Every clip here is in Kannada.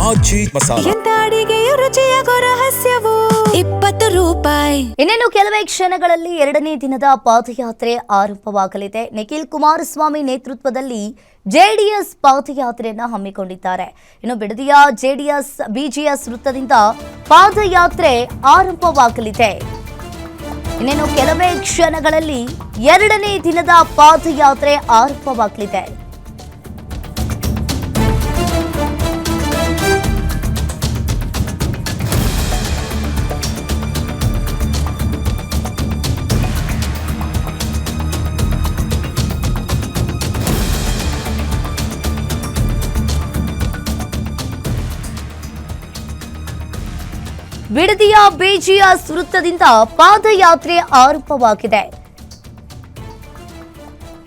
ಮಾಜಿ ಮಸಾಲ. ಎಂತ ಅಡಿಗೆಯ ರುಚಿಯಾಗೋ ರಹಸ್ಯವು 20 ರೂಪಾಯಿ. ಇನ್ನೇನು ಕೆಲವೇ ಕ್ಷಣಗಳಲ್ಲಿ 2ನೇ ದಿನದ ಪಾದಯಾತ್ರೆ ಆರಂಭವಾಗಲಿದೆ. ನಿಖಿಲ್ ಕುಮಾರಸ್ವಾಮಿ ನೇತೃತ್ವದಲ್ಲಿ ಜೆಡಿಎಸ್ ಪಾದಯಾತ್ರೆಯನ್ನ ಹಮ್ಮಿಕೊಂಡಿದ್ದಾರೆ. ಇನ್ನು ಬಿಡದಿಯ ಬಿಜಿಎಸ್ ವೃತ್ತದಿಂದ ಪಾದಯಾತ್ರೆ ಆರಂಭವಾಗಲಿದೆ. ಇನ್ನೇನು ಕೆಲವೇ ಕ್ಷಣಗಳಲ್ಲಿ 2ನೇ ದಿನದ ಪಾದಯಾತ್ರೆ ಆರಂಭವಾಗಲಿದೆ. ಬಿಡದಿಯ ಬಿಜಿಎಸ್ ವೃತ್ತದಿಂದ ಪಾದಯಾತ್ರೆ ಆರಂಭವಾಗಿದೆ.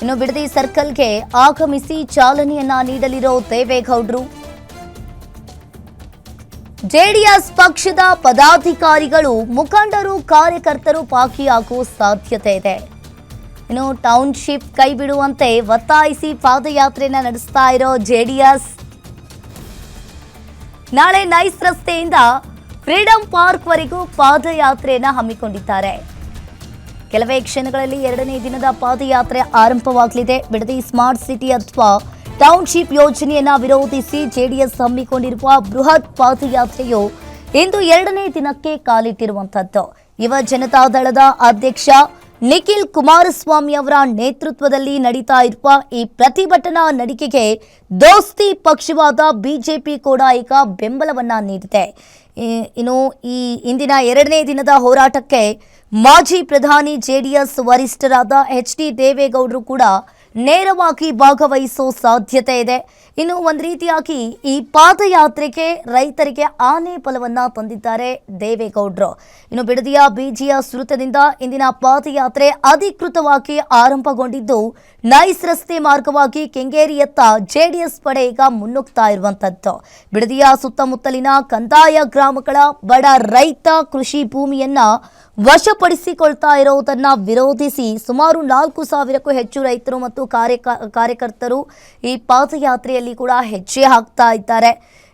ಇನ್ನು ಬಿಡದಿ ಸರ್ಕಲ್ಗೆ ಆಗಮಿಸಿ ಚಾಲನೆಯನ್ನ ನೀಡಲಿರೋ ದೇವೇಗೌಡರು, ಜೆಡಿಎಸ್ ಪಕ್ಷದ ಪದಾಧಿಕಾರಿಗಳು, ಮುಖಂಡರು, ಕಾರ್ಯಕರ್ತರು ಭಾಗಿಯಾಗುವ ಸಾಧ್ಯತೆ ಇದೆ. ಇನ್ನು ಟೌನ್ಶಿಪ್ ಕೈಬಿಡುವಂತೆ ಒತ್ತಾಯಿಸಿ ಪಾದಯಾತ್ರೆಯನ್ನ ನಡೆಸ್ತಾ ಇರೋ ಜೆಡಿಎಸ್ ನಾಳೆ ನೈಸ್ ರಸ್ತೆಯಿಂದ ಫ್ರೀಡಂ ಪಾರ್ಕ್ ವರೆಗೂ ಪಾದಯಾತ್ರೆಯನ್ನ ಹಮ್ಮಿಕೊಂಡಿದ್ದಾರೆ. ಕೆಲವೇ ಕ್ಷಣಗಳಲ್ಲಿ 2ನೇ ದಿನದ ಪಾದಯಾತ್ರೆ ಆರಂಭವಾಗಲಿದೆ. ಬಿಡದಿ ಸ್ಮಾರ್ಟ್ ಸಿಟಿ ಅಥವಾ ಟೌನ್ಶಿಪ್ ಯೋಜನೆಯನ್ನ ವಿರೋಧಿಸಿ ಜೆಡಿಎಸ್ ಹಮ್ಮಿಕೊಂಡಿರುವ ಬೃಹತ್ ಪಾದಯಾತ್ರೆಯು ಇಂದು 2ನೇ ದಿನಕ್ಕೆ ಕಾಲಿಟ್ಟಿರುವಂತದ್ದು. ಯುವ ಜನತಾದಳದ ಅಧ್ಯಕ್ಷ ನಿಖಿಲ್ ಕುಮಾರಸ್ವಾಮಿ ಅವರ ನೇತೃತ್ವದಲ್ಲಿ ನಡೀತಾ ಇರುವ ಈ ಪ್ರತಿಭಟನಾ ನಡಿಗೆಗೆ ದೋಸ್ತಿ ಪಕ್ಷವಾದ ಬಿಜೆಪಿ ಕೂಡ ಈಗ ಬೆಂಬಲವನ್ನ ನೀಡಿದೆ. ಇನ್ನು ಈ ಇಂದಿನ 2ನೇ ದಿನದ ಹೋರಾಟಕ್ಕೆ ಮಾಜಿ ಪ್ರಧಾನಿ ಜೆಡಿಎಸ್ ವರಿಷ್ಠರಾದ ಡಿ ದೇವೇಗೌಡರು ಕೂಡ ನೇರವಾಗಿ ಭಾಗವಹಿಸೋ ಸಾಧ್ಯತೆ ಇದೆ. ಇನ್ನು ಒಂದು ರೀತಿಯಾಗಿ ಈ ಪಾದಯಾತ್ರೆಗೆ ರೈತರಿಗೆ ಆನೆ ಫಲವನ್ನ ತಂದಿದ್ದಾರೆ ದೇವೇಗೌಡರು. ಇನ್ನು ಬಿಡದಿಯ ಬಿಜಿಎಸ್ ವೃತ್ತದಿಂದ ಇಂದಿನ ಪಾದಯಾತ್ರೆ ಅಧಿಕೃತವಾಗಿ ಆರಂಭಗೊಂಡಿದ್ದು, ನೈಸ್ ರಸ್ತೆ ಮಾರ್ಗವಾಗಿ ಕೆಂಗೇರಿಯತ್ತ ಜೆಡಿಎಸ್ ಪಡೆ ಈಗ ಮುನ್ನುಗ್ತಾ ಇರುವಂತದ್ದು. ಬಿಡದಿಯ ಸುತ್ತಮುತ್ತಲಿನ ಕಂದಾಯ ಗ್ರಾಮಗಳ ಬಡ ರೈತ ಕೃಷಿ ಭೂಮಿಯನ್ನ ವಶಪಡಿಸಿಕೊಳ್ತಾ ಇರೋದನ್ನ ವಿರೋಧಿಸಿ ಸುಮಾರು 4,000ಕ್ಕೂ ಹೆಚ್ಚು ರೈತರು ಮತ್ತು ಕಾರ್ಯಕರ್ತರು ಈ ಪಾದಯಾತ್ರೆಯಲ್ಲಿ ಕೂಡ ಹೆಜ್ಜೆ ಹಾಕ್ತಾ ಇದ್ದಾರೆ.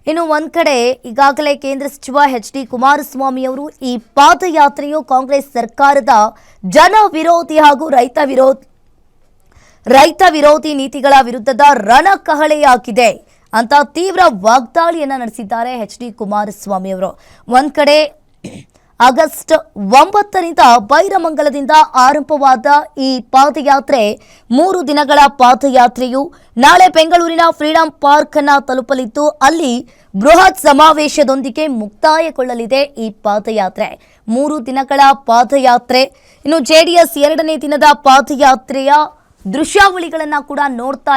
ಇನ್ನು ಒಂದ್ ಕಡೆ ಈಗಾಗಲೇ ಕೇಂದ್ರ ಸಚಿವ ಡಿ ಕುಮಾರಸ್ವಾಮಿ ಅವರು ಈ ಪಾದಯಾತ್ರೆಯು ಕಾಂಗ್ರೆಸ್ ಸರ್ಕಾರದ ಜನ ವಿರೋಧಿ ಹಾಗೂ ರೈತ ವಿರೋಧಿ ನೀತಿಗಳ ವಿರುದ್ಧದ ರಣಕಹಳೆಯಾಗಿದೆ ಅಂತ ತೀವ್ರ ವಾಗ್ದಾಳಿಯನ್ನ ನಡೆಸಿದ್ದಾರೆ ಡಿ ಕುಮಾರಸ್ವಾಮಿ ಅವರು. ಒಂದ್ ಕಡೆ ಆಗಸ್ಟ್ 9ರಿಂದ ಬೈರಮಂಗಲದಿಂದ ಆರಂಭವಾದ ಈ ಪಾದಯಾತ್ರೆ 3 ದಿನಗಳ ಪಾದಯಾತ್ರೆಯು ನಾಳೆ ಬೆಂಗಳೂರಿನ ಫ್ರೀಡಂ ಪಾರ್ಕ್ ಅನ್ನ ತಲುಪಲಿದ್ದು, ಅಲ್ಲಿ ಬೃಹತ್ ಸಮಾವೇಶದೊಂದಿಗೆ ಮುಕ್ತಾಯಗೊಳ್ಳಲಿದೆ ಈ ಪಾದಯಾತ್ರೆ. 3 ದಿನಗಳ ಪಾದಯಾತ್ರೆ. ಇನ್ನು ಜೆಡಿಎಸ್ 2ನೇ ದಿನದ ಪಾದಯಾತ್ರೆಯ ದೃಶ್ಯಾವಳಿಗಳನ್ನ ಕೂಡ ನೋಡ್ತಾ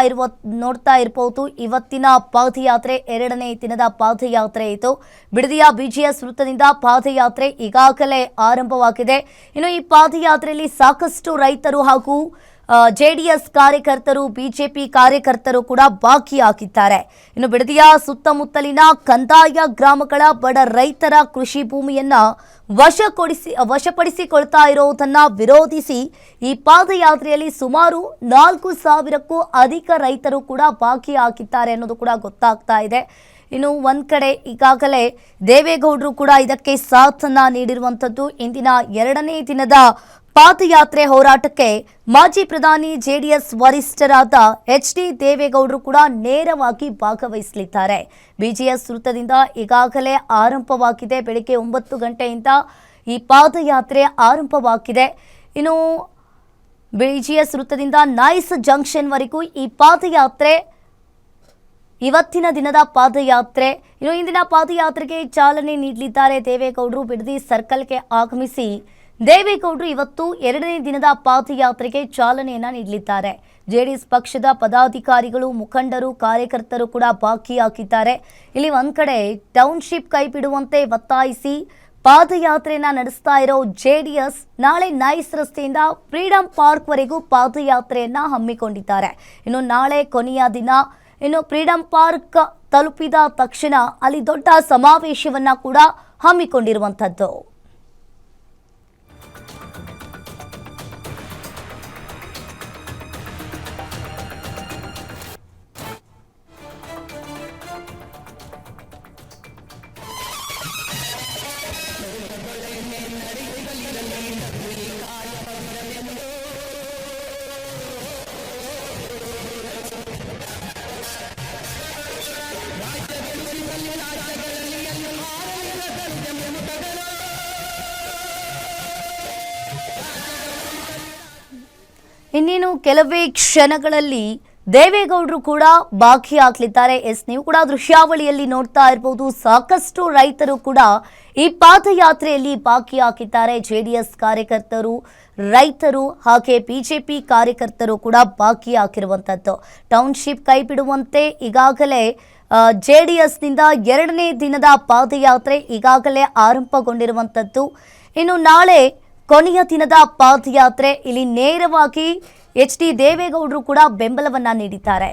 ಇರಬಹುದು. ಇವತ್ತಿನ ಪಾದಯಾತ್ರೆ 2ನೇ ದಿನದ ಪಾದಯಾತ್ರೆ ಇತ್ತು. ಬಿಡದಿಯ ಬಿಜಿಎಸ್ ವೃತ್ತದಿಂದ ಪಾದಯಾತ್ರೆ ಈಗಾಗಲೇ ಆರಂಭವಾಗಿದೆ. ಇನ್ನು ಈ ಪಾದಯಾತ್ರೆಯಲ್ಲಿ ಸಾಕಷ್ಟು ರೈತರು ಹಾಗೂ ಜೆಡಿಎಸ್ ಕಾರ್ಯಕರ್ತರು, ಬಿಜೆಪಿ ಕಾರ್ಯಕರ್ತರು ಕೂಡ ಭಾಗಿಯಾಗಿದ್ದಾರೆ. ಇನ್ನು ಬಿಡದಿಯ ಸುತ್ತಮುತ್ತಲಿನ ಕಂದಾಯ ಗ್ರಾಮಗಳ ಬಡ ರೈತರ ಕೃಷಿ ಭೂಮಿಯನ್ನ ವಶಪಡಿಸಿಕೊಳ್ತಾ ಇರೋದನ್ನ ವಿರೋಧಿಸಿ ಈ ಪಾದಯಾತ್ರೆಯಲ್ಲಿ ಸುಮಾರು 4,000ಕ್ಕೂ ಅಧಿಕ ರೈತರು ಕೂಡ ಭಾಗಿಯಾಗಿದ್ದಾರೆ ಅನ್ನೋದು ಕೂಡ ಗೊತ್ತಾಗ್ತಾ ಇದೆ. ಇನ್ನು ಒಂದ್ ಕಡೆ ಈಗಾಗಲೇ ದೇವೇಗೌಡರು ಕೂಡ ಇದಕ್ಕೆ ಸಾಥನ್ನ ನೀಡಿರುವಂಥದ್ದು. ಇಂದಿನ 2ನೇ ದಿನದ ಪಾದಯಾತ್ರೆ ಹೋರಾಟಕ್ಕೆ ಮಾಜಿ ಪ್ರಧಾನಿ ಜೆಡಿಎಸ್ ವರಿಷ್ಠರಾದ ಡಿ ದೇವೇಗೌಡರು ಕೂಡ ನೇರವಾಗಿ ಭಾಗವಹಿಸಲಿದ್ದಾರೆ. ಬಿಜಿಎಸ್ ವೃತ್ತದಿಂದ ಈಗಾಗಲೇ ಆರಂಭವಾಗಿದೆ. ಬೆಳಗ್ಗೆ 9 ಗಂಟೆಯಿಂದ ಈ ಪಾದಯಾತ್ರೆ ಆರಂಭವಾಗಿದೆ. ಇನ್ನು ಬಿಜಿಎಸ್ ವೃತ್ತದಿಂದ ನೈಸ್ ಜಂಕ್ಷನ್ ವರೆಗೂ ಈ ಪಾದಯಾತ್ರೆ ಇವತ್ತಿನ ದಿನದ ಪಾದಯಾತ್ರೆ. ಇನ್ನು ಇಂದಿನ ಪಾದಯಾತ್ರೆಗೆ ಚಾಲನೆ ನೀಡಲಿದ್ದಾರೆ ದೇವೇಗೌಡರು. ಬಿಡದಿ ಸರ್ಕಲ್ಗೆ ಆಗಮಿಸಿ ದೇವೇಗೌಡರು ಇವತ್ತು 2ನೇ ದಿನದ ಪಾದಯಾತ್ರೆಗೆ ಚಾಲನೆಯನ್ನ ನೀಡಲಿದ್ದಾರೆ. ಜೆಡಿಎಸ್ ಪಕ್ಷದ ಪದಾಧಿಕಾರಿಗಳು, ಮುಖಂಡರು, ಕಾರ್ಯಕರ್ತರು ಕೂಡ ಭಾಗಿಯಾಗಿದ್ದಾರೆ. ಇಲ್ಲಿ ಒಂದ್ ಕಡೆ ಟೌನ್ಶಿಪ್ ಕೈಬಿಡುವಂತೆ ಒತ್ತಾಯಿಸಿ ಪಾದಯಾತ್ರೆಯನ್ನ ನಡೆಸ್ತಾ ಇರೋ ಜೆಡಿಎಸ್ ನಾಳೆ ನೈಸ್ ರಸ್ತೆಯಿಂದ ಫ್ರೀಡಂ ಪಾರ್ಕ್ ವರೆಗೂ ಪಾದಯಾತ್ರೆಯನ್ನ ಹಮ್ಮಿಕೊಂಡಿದ್ದಾರೆ. ಇನ್ನು ನಾಳೆ ಕೊನೆಯ ದಿನ. ಇನ್ನು ಫ್ರೀಡಂ ಪಾರ್ಕ್ ತಲುಪಿದ ತಕ್ಷಣ ಅಲ್ಲಿ ದೊಡ್ಡ ಸಮಾವೇಶವನ್ನ ಕೂಡ ಹಮ್ಮಿಕೊಂಡಿರುವಂತದ್ದು. ಇನ್ನೇನು ಕೆಲವೇ ಕ್ಷಣಗಳಲ್ಲಿ ದೇವೇಗೌಡರು ಕೂಡ ಭಾಗಿಯಾಗಲಿದ್ದಾರೆ. ನೀವು ಕೂಡ ದೃಶ್ಯಾವಳಿಯಲ್ಲಿ ನೋಡ್ತಾ ಇರಬಹುದು, ಸಾಕಷ್ಟು ರೈತರು ಕೂಡ ಈ ಪಾದಯಾತ್ರೆಯಲ್ಲಿ ಭಾಗಿಯಾಗಿದ್ದಾರೆ. ಜೆಡಿಎಸ್ ಕಾರ್ಯಕರ್ತರು, ರೈತರು ಹಾಗೆ ಬಿಜೆಪಿ ಕಾರ್ಯಕರ್ತರು ಕೂಡ ಭಾಗಿಯಾಗಿರುವಂಥದ್ದು. ಟೌನ್ಶಿಪ್ ಕೈ ಬಿಡುವಂತೆ ಈಗಾಗಲೇ ಜೆಡಿಎಸ್ನಿಂದ 2ನೇ ದಿನದ ಪಾದಯಾತ್ರೆ ಈಗಾಗಲೇ ಆರಂಭಗೊಂಡಿರುವಂಥದ್ದು. ಇನ್ನು ನಾಳೆ ಕೊನೆಯ ದಿನದ ಪಾದಯಾತ್ರೆ. ಇಲ್ಲಿ ನೇರವಾಗಿ HD ದೇವೇಗೌಡರು ಕೂಡ ಬೆಂಬಲವನ್ನ ನೀಡಿದ್ದಾರೆ.